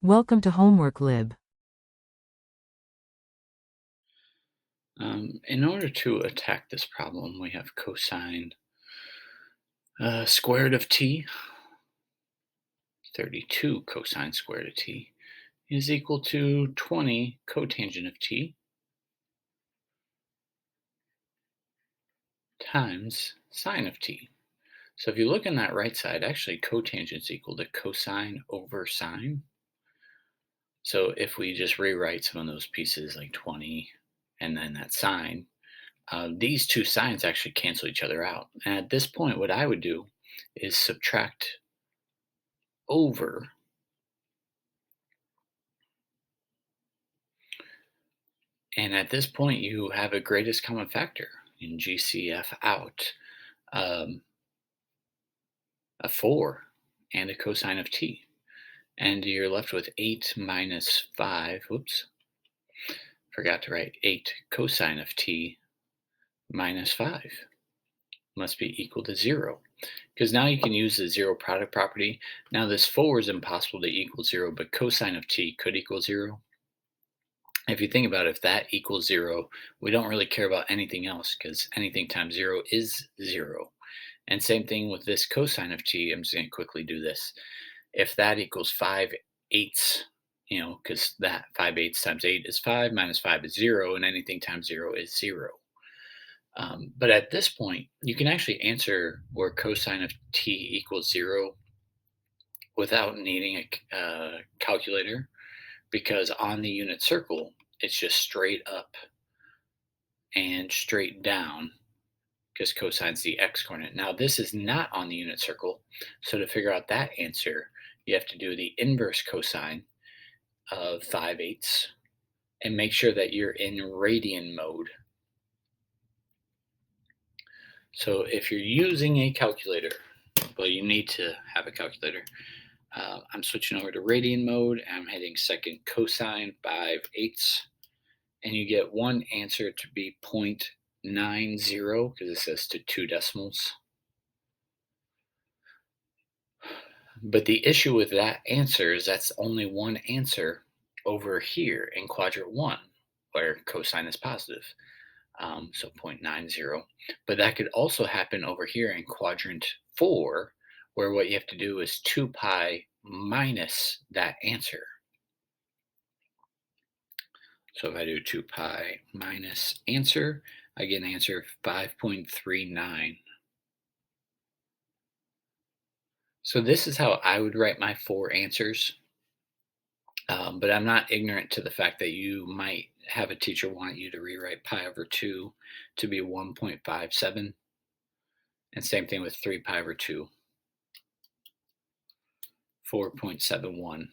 Welcome to Homework Lib. In order to attack this problem, we have cosine squared of t, 32 cosine squared of t, is equal to 20 cotangent of t times sine of t. So if you look on that right side, actually cotangent is equal to cosine over sine. So if we just rewrite some of those pieces like 20 and then that sine, these two signs actually cancel each other out. And at this point, what I would do is subtract over. And at this point, you have a greatest common factor in GCF out, um, a 4 and a cosine of t. And you're left with 8 minus 5. Whoops, forgot to write 8 cosine of t minus 5 must be equal to 0. Because now you can use the zero product property. Now this 4 is impossible to equal 0, but cosine of t could equal 0. If you think about it, if that equals 0, we don't really care about anything else because anything times 0 is 0. And same thing with this cosine of t. I'm just going to quickly do this. If that equals 5/8, because that 5/8 times 8 is 5, minus 5 is 0, and anything times 0 is 0. But at this point, you can actually answer where cosine of t equals 0 without needing a calculator, because on the unit circle, it's just straight up and straight down because cosine's the x-coordinate. Now, this is not on the unit circle, so to figure out that answer, you have to do the inverse cosine of 5/8 and make sure that you're in radian mode. So if you're using a calculator, well, you need to have a calculator. I'm switching over to radian mode, and I'm hitting second cosine 5/8, and you get one answer to be 0.90 because it says to 2 decimals. But the issue with that answer is that's only one answer over here in quadrant 1, where cosine is positive. So 0.90. But that could also happen over here in quadrant 4, where what you have to do is 2 pi minus that answer. So if I do 2 pi minus answer, I get an answer of 5.39. So this is how I would write my 4 answers. But I'm not ignorant to the fact that you might have a teacher want you to rewrite pi over 2 to be 1.57. And same thing with 3 pi over 2, 4.71.